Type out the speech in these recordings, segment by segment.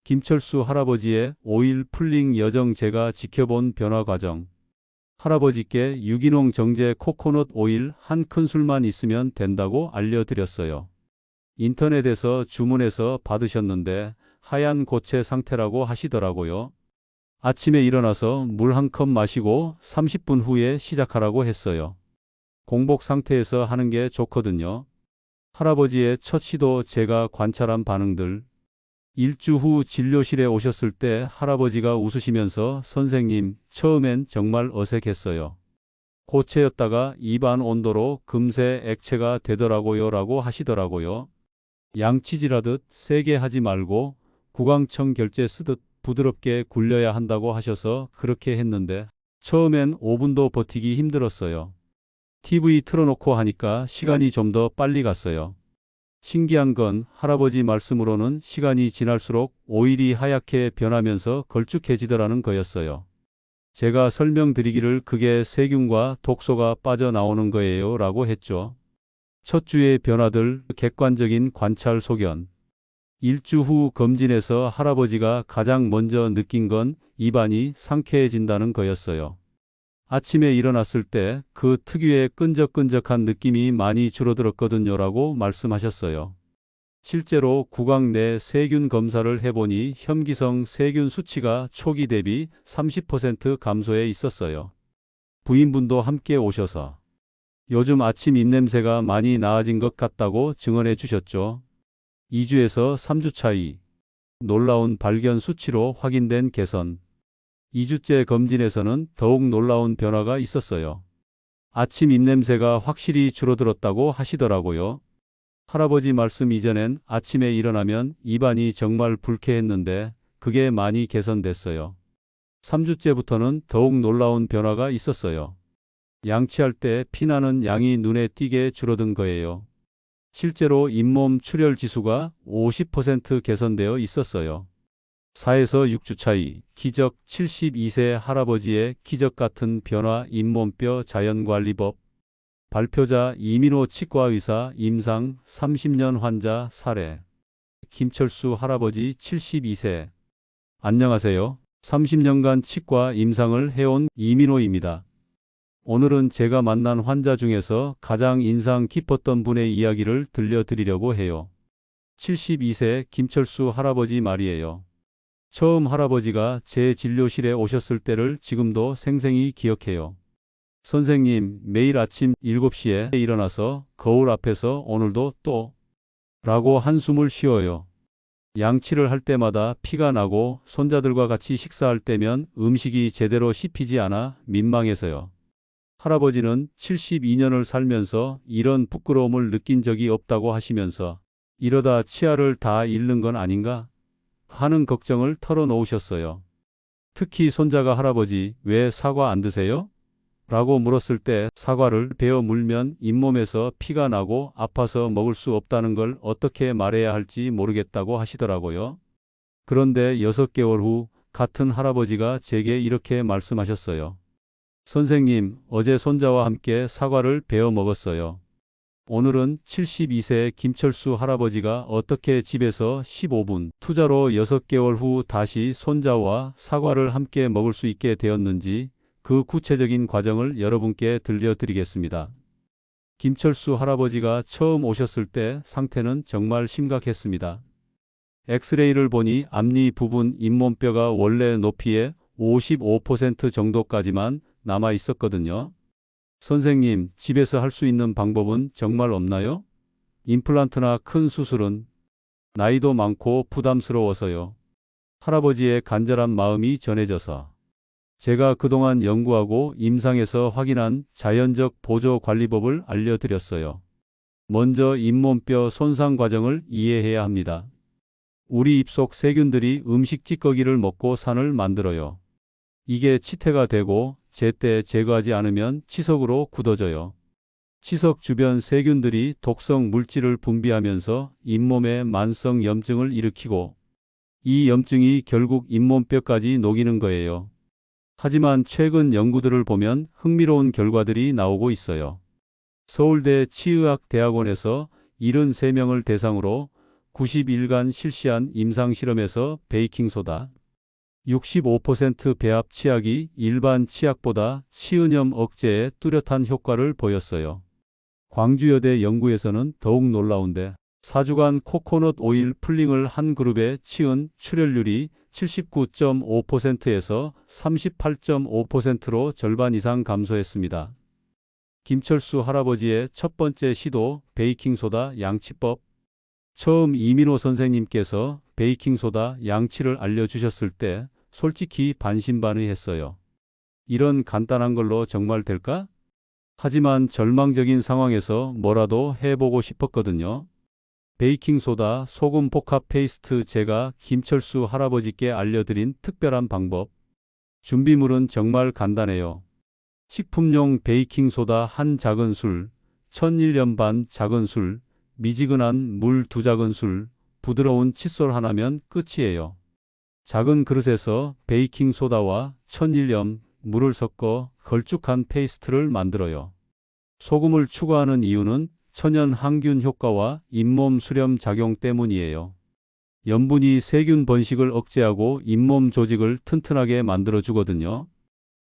김철수 할아버지의 오일 풀링 여정 제가 지켜본 변화 과정. 할아버지께 유기농 정제 코코넛 오일 한 큰술만 있으면 된다고 알려드렸어요. 인터넷에서 주문해서 받으셨는데 하얀 고체 상태라고 하시더라고요. 아침에 일어나서 물 한 컵 마시고 30분 후에 시작하라고 했어요. 공복 상태에서 하는 게 좋거든요. 할아버지의 첫 시도 제가 관찰한 반응들. 일주 후 진료실에 오셨을 때 할아버지가 웃으시면서 선생님, 처음엔 정말 어색했어요. 고체였다가 입안 온도로 금세 액체가 되더라고요 라고 하시더라고요. 양치질하듯 세게 하지 말고 구강청 결제 쓰듯 부드럽게 굴려야 한다고 하셔서 그렇게 했는데 처음엔 5분도 버티기 힘들었어요. TV 틀어놓고 하니까 시간이 좀 더 빨리 갔어요. 신기한 건 할아버지 말씀으로는 시간이 지날수록 오일이 하얗게 변하면서 걸쭉해지더라는 거였어요. 제가 설명드리기를 그게 세균과 독소가 빠져나오는 거예요 라고 했죠. 첫 주의 변화들, 객관적인 관찰 소견. 일주 후 검진에서 할아버지가 가장 먼저 느낀 건 입안이 상쾌해진다는 거였어요. 아침에 일어났을 때 그 특유의 끈적끈적한 느낌이 많이 줄어들었거든요 라고 말씀하셨어요. 실제로 구강 내 세균 검사를 해보니 혐기성 세균 수치가 초기 대비 30% 감소해 있었어요. 부인분도 함께 오셔서 요즘 아침 입냄새가 많이 나아진 것 같다고 증언해 주셨죠. 2주에서 3주 차이. 놀라운 발견 수치로 확인된 개선. 2주째 검진에서는 더욱 놀라운 변화가 있었어요. 아침 입냄새가 확실히 줄어들었다고 하시더라고요. 할아버지 말씀 이전엔 아침에 일어나면 입안이 정말 불쾌했는데 그게 많이 개선됐어요. 3주째부터는 더욱 놀라운 변화가 있었어요. 양치할 때 피나는 양이 눈에 띄게 줄어든 거예요. 실제로 잇몸 출혈 지수가 50% 개선되어 있었어요. 4에서 6주 차이, 기적 72세 할아버지의 기적 같은 변화 잇몸뼈 자연관리법. 발표자 이민호 치과의사 임상 30년 환자 사례. 김철수 할아버지 72세. 안녕하세요. 30년간 치과 임상을 해온 이민호입니다. 오늘은 제가 만난 환자 중에서 가장 인상 깊었던 분의 이야기를 들려드리려고 해요. 72세 김철수 할아버지 말이에요. 처음 할아버지가 제 진료실에 오셨을 때를 지금도 생생히 기억해요. 선생님, 매일 아침 7시에 일어나서 거울 앞에서 오늘도 또 라고 한숨을 쉬어요. 양치를 할 때마다 피가 나고 손자들과 같이 식사할 때면 음식이 제대로 씹히지 않아 민망해서요. 할아버지는 72년을 살면서 이런 부끄러움을 느낀 적이 없다고 하시면서 이러다 치아를 다 잃는 건 아닌가 하는 걱정을 털어놓으셨어요. 특히 손자가 할아버지, 왜 사과 안 드세요? 라고 물었을 때 사과를 베어 물면 잇몸에서 피가 나고 아파서 먹을 수 없다는 걸 어떻게 말해야 할지 모르겠다고 하시더라고요. 그런데 6개월 후 같은 할아버지가 제게 이렇게 말씀하셨어요. 선생님, 어제 손자와 함께 사과를 베어 먹었어요. 오늘은 72세 김철수 할아버지가 어떻게 집에서 15분 투자로 6개월 후 다시 손자와 사과를 함께 먹을 수 있게 되었는지 그 구체적인 과정을 여러분께 들려드리겠습니다. 김철수 할아버지가 처음 오셨을 때 상태는 정말 심각했습니다. 엑스레이를 보니 앞니 부분 잇몸뼈가 원래 높이의 55% 정도까지만 남아 있었거든요. 선생님, 집에서 할 수 있는 방법은 정말 없나요? 임플란트나 큰 수술은 나이도 많고 부담스러워서요. 할아버지의 간절한 마음이 전해져서 제가 그동안 연구하고 임상에서 확인한 자연적 보조 관리법을 알려드렸어요. 먼저 잇몸뼈 손상 과정을 이해해야 합니다. 우리 입속 세균들이 음식 찌꺼기를 먹고 산을 만들어요. 이게 치태가 되고 제때 제거하지 않으면 치석으로 굳어져요. 치석 주변 세균들이 독성 물질을 분비하면서 잇몸에 만성 염증을 일으키고 이 염증이 결국 잇몸뼈까지 녹이는 거예요. 하지만 최근 연구들을 보면 흥미로운 결과들이 나오고 있어요. 서울대 치의학대학원에서 73명을 대상으로 90일간 실시한 임상실험에서 베이킹소다 65% 배합 치약이 일반 치약보다 치은염 억제에 뚜렷한 효과를 보였어요. 광주여대 연구에서는 더욱 놀라운데 4주간 코코넛 오일 풀링을 한 그룹의 치은 출혈률이 79.5%에서 38.5%로 절반 이상 감소했습니다. 김철수 할아버지의 첫 번째 시도 베이킹소다 양치법. 처음 이민호 선생님께서 베이킹소다 양치를 알려주셨을 때 솔직히 반신반의했어요. 이런 간단한 걸로 정말 될까? 하지만 절망적인 상황에서 뭐라도 해보고 싶었거든요. 베이킹소다 소금 복합 페이스트 제가 김철수 할아버지께 알려드린 특별한 방법. 준비물은 정말 간단해요. 식품용 베이킹소다 한 작은술, 천일염 반 작은술, 미지근한 물 2작은술, 부드러운 칫솔 하나면 끝이에요. 작은 그릇에서 베이킹소다와 천일염, 물을 섞어 걸쭉한 페이스트를 만들어요. 소금을 추가하는 이유는 천연 항균 효과와 잇몸 수렴 작용 때문이에요. 염분이 세균 번식을 억제하고 잇몸 조직을 튼튼하게 만들어주거든요.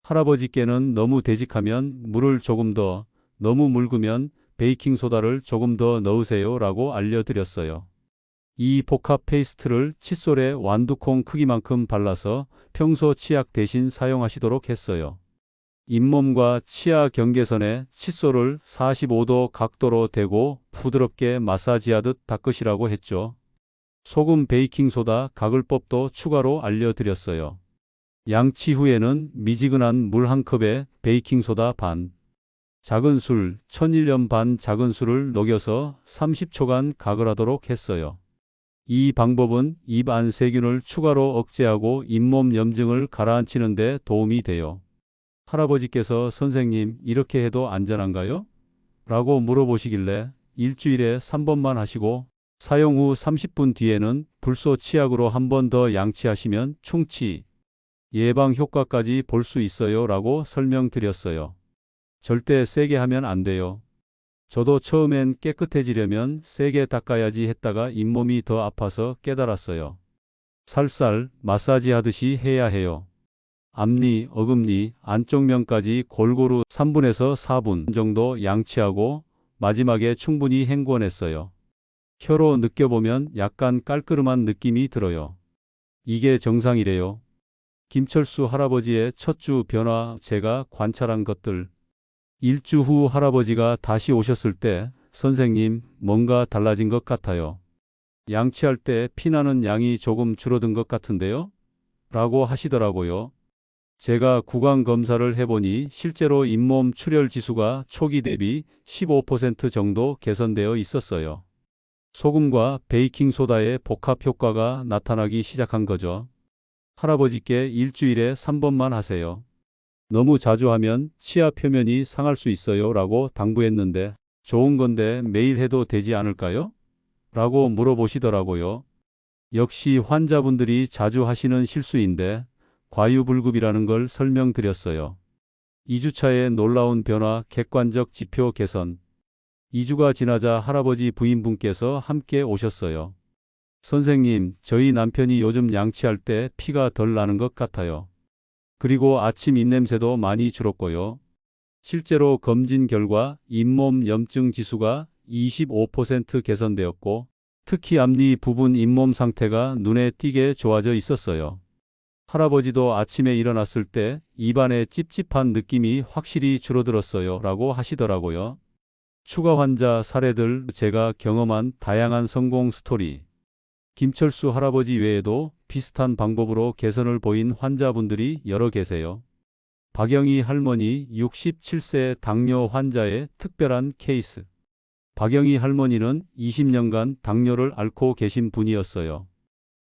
할아버지께는 너무 되직하면 물을 조금 더, 너무 묽으면 베이킹소다를 조금 더 넣으세요 라고 알려드렸어요. 이 복합 페이스트를 칫솔에 완두콩 크기만큼 발라서 평소 치약 대신 사용하시도록 했어요. 잇몸과 치아 경계선에 칫솔을 45도 각도로 대고 부드럽게 마사지하듯 닦으시라고 했죠. 소금 베이킹소다 가글법도 추가로 알려드렸어요. 양치 후에는 미지근한 물 한 컵에 베이킹소다 반, 작은 술, 천일염 반 작은 술을 녹여서 30초간 가글하도록 했어요. 이 방법은 입 안 세균을 추가로 억제하고 잇몸 염증을 가라앉히는 데 도움이 돼요. 할아버지께서 선생님 이렇게 해도 안전한가요? 라고 물어보시길래 일주일에 3번만 하시고 사용 후 30분 뒤에는 불소 치약으로 한 번 더 양치하시면 충치 예방 효과까지 볼 수 있어요 라고 설명드렸어요. 절대 세게 하면 안 돼요. 저도 처음엔 깨끗해지려면 세게 닦아야지 했다가 잇몸이 더 아파서 깨달았어요. 살살 마사지 하듯이 해야 해요. 앞니, 어금니, 안쪽 면까지 골고루 3분에서 4분 정도 양치하고 마지막에 충분히 헹궈냈어요. 혀로 느껴보면 약간 깔끔한 느낌이 들어요. 이게 정상이래요. 김철수 할아버지의 첫 주 변화 제가 관찰한 것들. 일주 후 할아버지가 다시 오셨을 때 선생님 뭔가 달라진 것 같아요. 양치할 때 피나는 양이 조금 줄어든 것 같은데요? 라고 하시더라고요. 제가 구강 검사를 해보니 실제로 잇몸 출혈 지수가 초기 대비 15% 정도 개선되어 있었어요. 소금과 베이킹소다의 복합 효과가 나타나기 시작한 거죠. 할아버지께 일주일에 3번만 하세요. 너무 자주 하면 치아 표면이 상할 수 있어요 라고 당부했는데 좋은 건데 매일 해도 되지 않을까요? 라고 물어보시더라고요. 역시 환자분들이 자주 하시는 실수인데 과유불급이라는 걸 설명드렸어요. 2주차의 놀라운 변화 객관적 지표 개선. 2주가 지나자 할아버지 부인분께서 함께 오셨어요. 선생님, 저희 남편이 요즘 양치할 때 피가 덜 나는 것 같아요. 그리고 아침 입냄새도 많이 줄었고요. 실제로 검진 결과 잇몸 염증 지수가 25% 개선되었고 특히 앞니 부분 잇몸 상태가 눈에 띄게 좋아져 있었어요. 할아버지도 아침에 일어났을 때 입안에 찝찝한 느낌이 확실히 줄어들었어요 라고 하시더라고요. 추가 환자 사례들 제가 경험한 다양한 성공 스토리. 김철수 할아버지 외에도 비슷한 방법으로 개선을 보인 환자분들이 여러 계세요. 박영희 할머니 67세 당뇨 환자의 특별한 케이스. 박영희 할머니는 20년간 당뇨를 앓고 계신 분이었어요.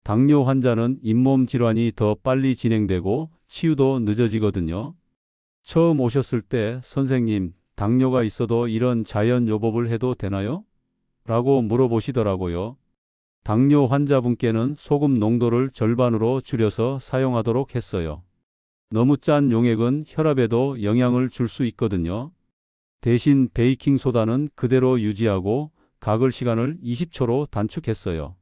당뇨 환자는 잇몸 질환이 더 빨리 진행되고 치유도 늦어지거든요. 처음 오셨을 때 선생님, 당뇨가 있어도 이런 자연요법을 해도 되나요? 라고 물어보시더라고요. 당뇨 환자분께는 소금 농도를 절반으로 줄여서 사용하도록 했어요. 너무 짠 용액은 혈압에도 영향을 줄 수 있거든요. 대신 베이킹소다는 그대로 유지하고 가글 시간을 20초로 단축했어요.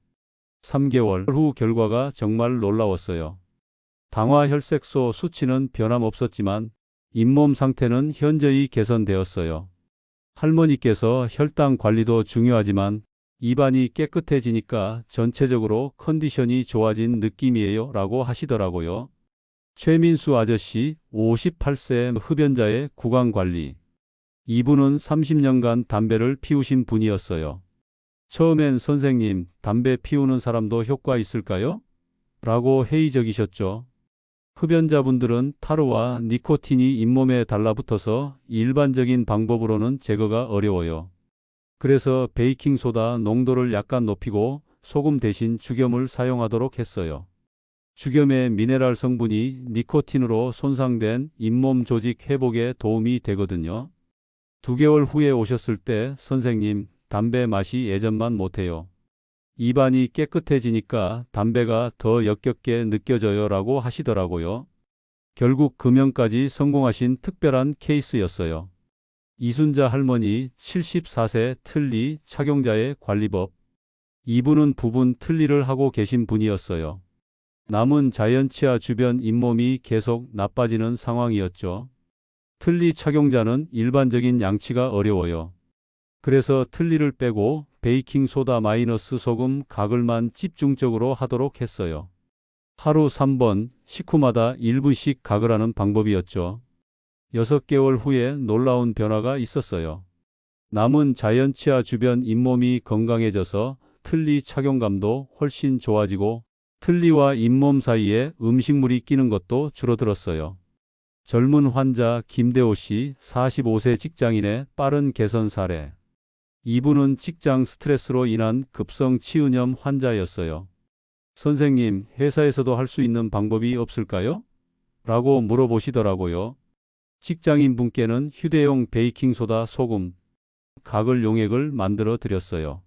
3개월 후 결과가 정말 놀라웠어요. 당화 혈색소 수치는 변함없었지만 잇몸 상태는 현저히 개선되었어요. 할머니께서 혈당 관리도 중요하지만 입안이 깨끗해지니까 전체적으로 컨디션이 좋아진 느낌이에요 라고 하시더라고요. 최민수 아저씨 58세 흡연자의 구강관리. 이분은 30년간 담배를 피우신 분이었어요. 처음엔 선생님, 담배 피우는 사람도 효과 있을까요? 라고 회의적이셨죠. 흡연자분들은 타르와 니코틴이 잇몸에 달라붙어서 일반적인 방법으로는 제거가 어려워요. 그래서 베이킹소다 농도를 약간 높이고 소금 대신 죽염을 사용하도록 했어요. 죽염의 미네랄 성분이 니코틴으로 손상된 잇몸 조직 회복에 도움이 되거든요. 2개월 후에 오셨을 때 선생님, 담배 맛이 예전만 못해요. 입안이 깨끗해지니까 담배가 더 역겹게 느껴져요 라고 하시더라고요. 결국 금연까지 성공하신 특별한 케이스였어요. 이순자 할머니 74세 틀니 착용자의 관리법. 이분은 부분 틀니를 하고 계신 분이었어요. 남은 자연치아 주변 잇몸이 계속 나빠지는 상황이었죠. 틀니 착용자는 일반적인 양치가 어려워요. 그래서 틀니를 빼고 베이킹소다 마이너스 소금 가글만 집중적으로 하도록 했어요. 하루 3번, 식후마다 1분씩 가글하는 방법이었죠. 6개월 후에 놀라운 변화가 있었어요. 남은 자연치아 주변 잇몸이 건강해져서 틀니 착용감도 훨씬 좋아지고 틀니와 잇몸 사이에 음식물이 끼는 것도 줄어들었어요. 젊은 환자 김대호 씨 45세 직장인의 빠른 개선 사례. 이분은 직장 스트레스로 인한 급성 치은염 환자였어요. 선생님, 회사에서도 할 수 있는 방법이 없을까요? 라고 물어보시더라고요. 직장인 분께는 휴대용 베이킹소다 소금, 가글 용액을 만들어 드렸어요.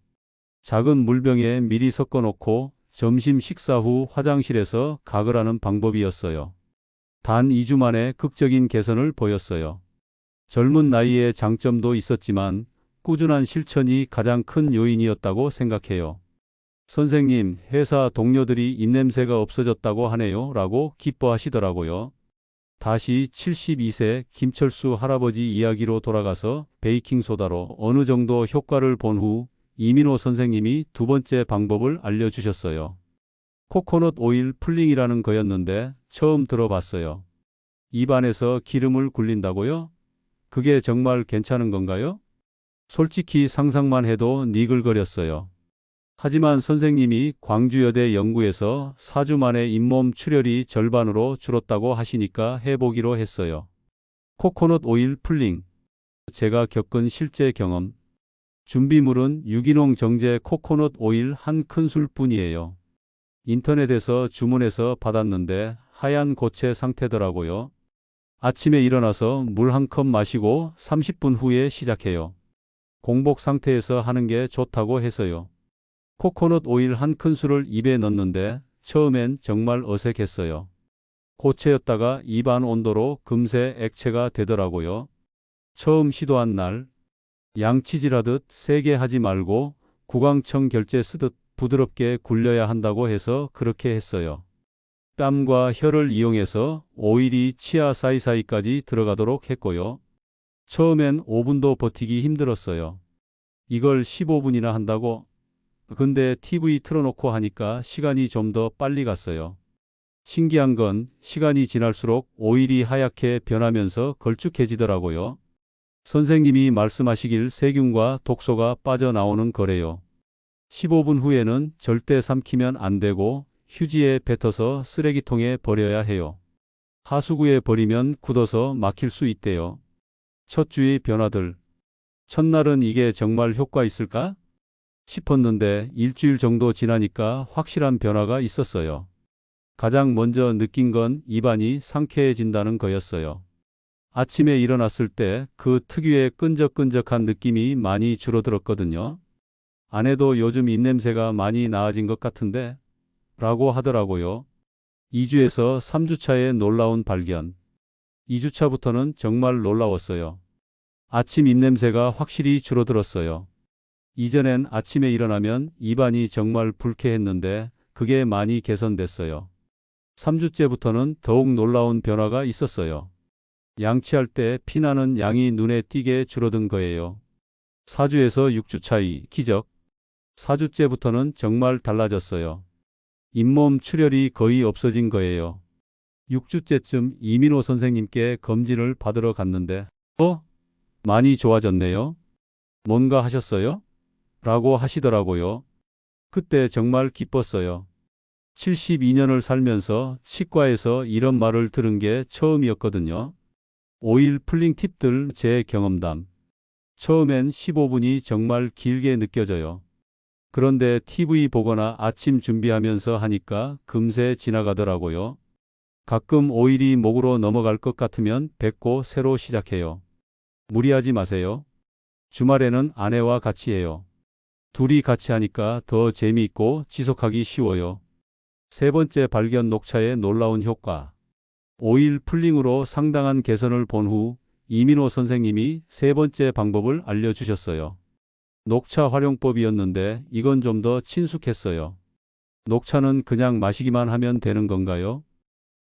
작은 물병에 미리 섞어 놓고 점심 식사 후 화장실에서 가글하는 방법이었어요. 단 2주 만에 극적인 개선을 보였어요. 젊은 나이에 장점도 있었지만 꾸준한 실천이 가장 큰 요인이었다고 생각해요. 선생님, 회사 동료들이 입냄새가 없어졌다고 하네요 라고 기뻐하시더라고요. 다시 72세 김철수 할아버지 이야기로 돌아가서 베이킹소다로 어느 정도 효과를 본 후 이민호 선생님이 2번째 방법을 알려주셨어요. 코코넛 오일 풀링이라는 거였는데 처음 들어봤어요. 입안에서 기름을 굴린다고요? 그게 정말 괜찮은 건가요? 솔직히 상상만 해도 니글거렸어요. 하지만 선생님이 광주여대 연구에서 4주 만에 잇몸 출혈이 절반으로 줄었다고 하시니까 해보기로 했어요. 코코넛 오일 풀링. 제가 겪은 실제 경험. 준비물은 유기농 정제 코코넛 오일 한 큰술 뿐이에요. 인터넷에서 주문해서 받았는데 하얀 고체 상태더라고요. 아침에 일어나서 물 한 컵 마시고 30분 후에 시작해요. 공복 상태에서 하는 게 좋다고 해서요. 코코넛 오일 한 큰술을 입에 넣는데 처음엔 정말 어색했어요. 고체였다가 입안 온도로 금세 액체가 되더라고요. 처음 시도한 날, 양치질하듯 세게 하지 말고 구강청 결제 쓰듯 부드럽게 굴려야 한다고 해서 그렇게 했어요. 뺨과 혀를 이용해서 오일이 치아 사이사이까지 들어가도록 했고요. 처음엔 5분도 버티기 힘들었어요. 이걸 15분이나 한다고? 근데 TV 틀어놓고 하니까 시간이 좀 더 빨리 갔어요. 신기한 건 시간이 지날수록 오일이 하얗게 변하면서 걸쭉해지더라고요. 선생님이 말씀하시길 세균과 독소가 빠져나오는 거래요. 15분 후에는 절대 삼키면 안 되고 휴지에 뱉어서 쓰레기통에 버려야 해요. 하수구에 버리면 굳어서 막힐 수 있대요. 첫 주의 변화들. 첫날은 이게 정말 효과 있을까? 싶었는데 일주일 정도 지나니까 확실한 변화가 있었어요. 가장 먼저 느낀 건 입안이 상쾌해진다는 거였어요. 아침에 일어났을 때 그 특유의 끈적끈적한 느낌이 많이 줄어들었거든요. 아내도 요즘 입냄새가 많이 나아진 것 같은데? 라고 하더라고요. 2주에서 3주차에 놀라운 발견. 2주차부터는 정말 놀라웠어요. 아침 입냄새가 확실히 줄어들었어요. 이전엔 아침에 일어나면 입안이 정말 불쾌했는데 그게 많이 개선됐어요. 3주째부터는 더욱 놀라운 변화가 있었어요. 양치할 때 피나는 양이 눈에 띄게 줄어든 거예요. 4주에서 6주 차이, 기적. 4주째부터는 정말 달라졌어요. 잇몸 출혈이 거의 없어진 거예요. 6주째쯤 이민호 선생님께 검진을 받으러 갔는데, 많이 좋아졌네요. 뭔가 하셨어요? 라고 하시더라고요. 그때 정말 기뻤어요. 72년을 살면서 치과에서 이런 말을 들은 게 처음이었거든요. 오일 풀링 팁들 제 경험담. 처음엔 15분이 정말 길게 느껴져요. 그런데 TV 보거나 아침 준비하면서 하니까 금세 지나가더라고요. 가끔 오일이 목으로 넘어갈 것 같으면 뱉고 새로 시작해요. 무리하지 마세요. 주말에는 아내와 같이 해요. 둘이 같이 하니까 더 재미있고 지속하기 쉬워요. 세 번째 발견 녹차의 놀라운 효과. 오일 풀링으로 상당한 개선을 본 후 이민호 선생님이 세 번째 방법을 알려주셨어요. 녹차 활용법이었는데 이건 좀 더 친숙했어요. 녹차는 그냥 마시기만 하면 되는 건가요?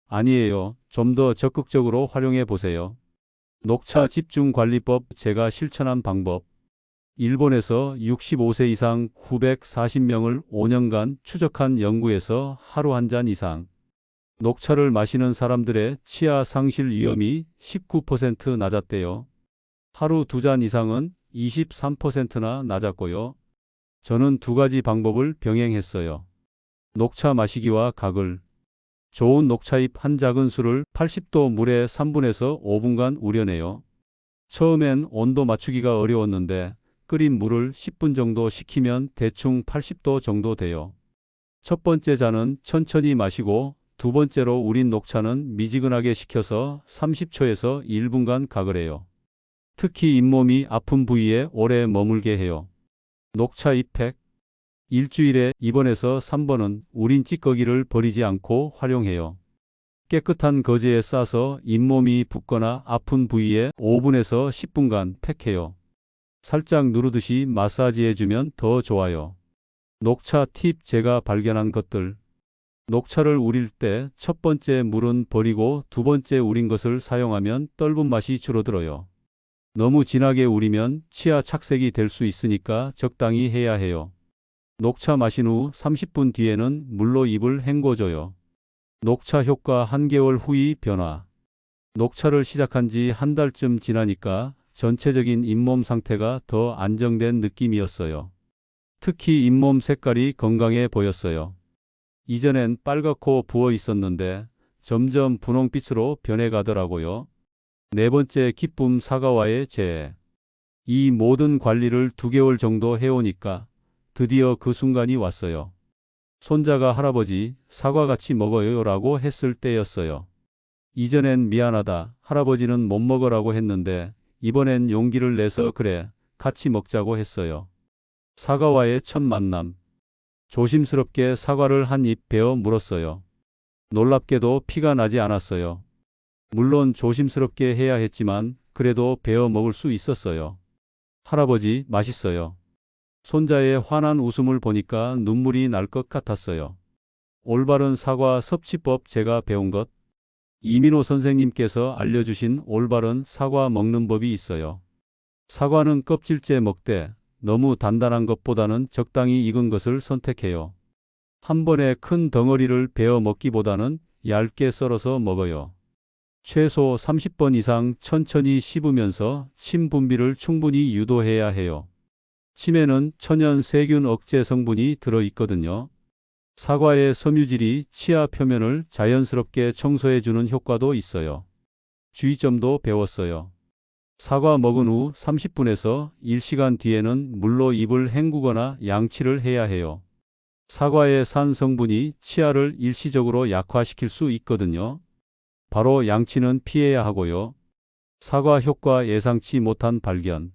아니에요. 좀 더 적극적으로 활용해 보세요. 녹차 집중 관리법 제가 실천한 방법. 일본에서 65세 이상 940명을 5년간 추적한 연구에서 하루 한 잔 이상 녹차를 마시는 사람들의 치아 상실 위험이 19% 낮았대요. 하루 2잔 이상은 23%나 낮았고요. 저는 두 가지 방법을 병행했어요. 녹차 마시기와 가글. 좋은 녹차잎 한 작은술을 80도 물에 3분에서 5분간 우려내요. 처음엔 온도 맞추기가 어려웠는데 끓인 물을 10분 정도 식히면 대충 80도 정도 돼요. 첫 번째 잔은 천천히 마시고 두 번째로 우린 녹차는 미지근하게 식혀서 30초에서 1분간 가글해요. 특히 잇몸이 아픈 부위에 오래 머물게 해요. 녹차 잎팩. 일주일에 2번에서 3번은 우린 찌꺼기를 버리지 않고 활용해요. 깨끗한 거즈에 싸서 잇몸이 붓거나 아픈 부위에 5분에서 10분간 팩해요. 살짝 누르듯이 마사지해주면 더 좋아요. 녹차 팁 제가 발견한 것들. 녹차를 우릴 때 첫 번째 물은 버리고 두 번째 우린 것을 사용하면 떫은 맛이 줄어들어요. 너무 진하게 우리면 치아 착색이 될 수 있으니까 적당히 해야 해요. 녹차 마신 후 30분 뒤에는 물로 입을 헹궈줘요. 녹차 효과 한개월 후의 변화. 녹차를 시작한 지 한 달쯤 지나니까 전체적인 잇몸 상태가 더 안정된 느낌이었어요. 특히 잇몸 색깔이 건강해 보였어요. 이전엔 빨갛고 부어 있었는데 점점 분홍빛으로 변해가더라고요. 네 번째 기쁨 사과와의 재해. 이 모든 관리를 2개월 정도 해오니까 드디어 그 순간이 왔어요. 손자가 할아버지 사과 같이 먹어요 라고 했을 때였어요. 이전엔 미안하다, 할아버지는 못 먹으라고 했는데 이번엔 용기를 내서 그래, 같이 먹자고 했어요. 사과와의 첫 만남. 조심스럽게 사과를 한 입 베어 물었어요. 놀랍게도 피가 나지 않았어요. 물론 조심스럽게 해야 했지만 그래도 베어 먹을 수 있었어요. 할아버지, 맛있어요. 손자의 환한 웃음을 보니까 눈물이 날 것 같았어요. 올바른 사과 섭취법 제가 배운 것. 이민호 선생님께서 알려주신 올바른 사과 먹는 법이 있어요. 사과는 껍질째 먹되 너무 단단한 것보다는 적당히 익은 것을 선택해요. 한 번에 큰 덩어리를 베어 먹기보다는 얇게 썰어서 먹어요. 최소 30번 이상 천천히 씹으면서 침 분비를 충분히 유도해야 해요. 침에는 천연 세균 억제 성분이 들어 있거든요. 사과의 섬유질이 치아 표면을 자연스럽게 청소해주는 효과도 있어요. 주의점도 배웠어요. 사과 먹은 후 30분에서 1시간 뒤에는 물로 입을 헹구거나 양치를 해야 해요. 사과의 산 성분이 치아를 일시적으로 약화시킬 수 있거든요. 바로 양치는 피해야 하고요. 사과 효과 예상치 못한 발견.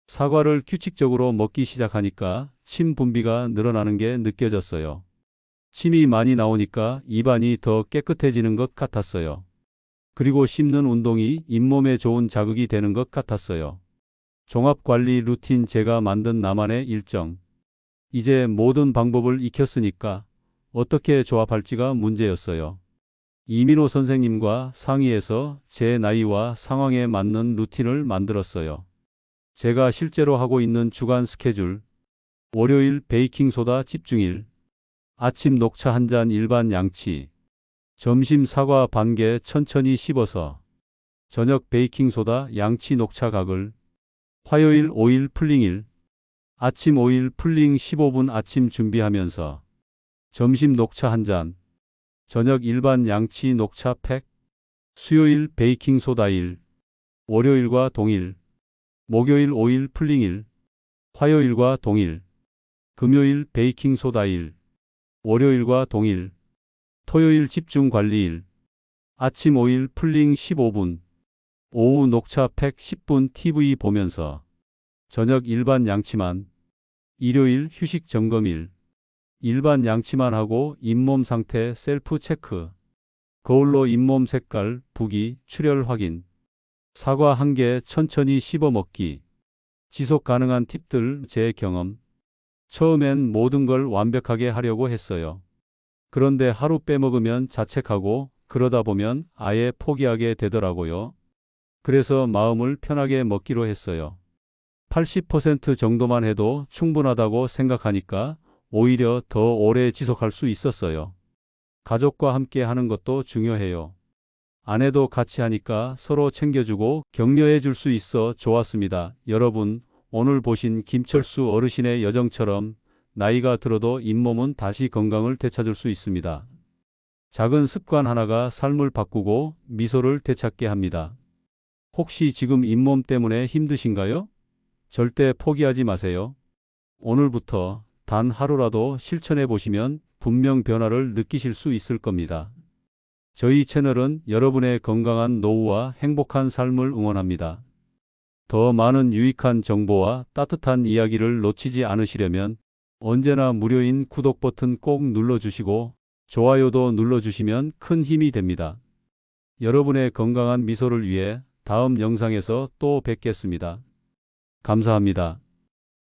사과를 규칙적으로 먹기 시작하니까 침 분비가 늘어나는 게 느껴졌어요. 침이 많이 나오니까 입안이 더 깨끗해지는 것 같았어요. 그리고 씹는 운동이 잇몸에 좋은 자극이 되는 것 같았어요. 종합관리 루틴 제가 만든 나만의 일정. 이제 모든 방법을 익혔으니까 어떻게 조합할지가 문제였어요. 이민호 선생님과 상의해서 제 나이와 상황에 맞는 루틴을 만들었어요. 제가 실제로 하고 있는 주간 스케줄. 월요일 베이킹소다 집중일. 아침 녹차 한 잔 일반 양치. 점심 사과 반 개 천천히 씹어서. 저녁 베이킹소다 양치 녹차 가글. 화요일 오일 풀링일. 아침 오일 풀링 15분 아침 준비하면서. 점심 녹차 한 잔. 저녁 일반 양치 녹차 팩. 수요일 베이킹소다일. 월요일과 동일. 목요일 오일 풀링일. 화요일과 동일. 금요일 베이킹소다일. 월요일과 동일. 토요일 집중관리일. 아침 오일 풀링 15분. 오후 녹차 팩 10분 TV 보면서. 저녁 일반 양치만. 일요일 휴식 점검일. 일반 양치만 하고 잇몸 상태 셀프 체크. 거울로 잇몸 색깔, 부기, 출혈 확인. 사과 한 개 천천히 씹어 먹기. 지속 가능한 팁들 제 경험. 처음엔 모든 걸 완벽하게 하려고 했어요. 그런데 하루 빼먹으면 자책하고 그러다 보면 아예 포기하게 되더라고요. 그래서 마음을 편하게 먹기로 했어요. 80% 정도만 해도 충분하다고 생각하니까 오히려 더 오래 지속할 수 있었어요. 가족과 함께 하는 것도 중요해요. 아내도 같이 하니까 서로 챙겨주고 격려해 줄 수 있어 좋았습니다. 여러분, 오늘 보신 김철수 어르신의 여정처럼 나이가 들어도 잇몸은 다시 건강을 되찾을 수 있습니다. 작은 습관 하나가 삶을 바꾸고 미소를 되찾게 합니다. 혹시 지금 잇몸 때문에 힘드신가요? 절대 포기하지 마세요. 오늘부터 단 하루라도 실천해 보시면 분명 변화를 느끼실 수 있을 겁니다. 저희 채널은 여러분의 건강한 노후와 행복한 삶을 응원합니다. 더 많은 유익한 정보와 따뜻한 이야기를 놓치지 않으시려면 언제나 무료인 구독 버튼 꼭 눌러주시고 좋아요도 눌러주시면 큰 힘이 됩니다. 여러분의 건강한 미소를 위해 다음 영상에서 또 뵙겠습니다. 감사합니다.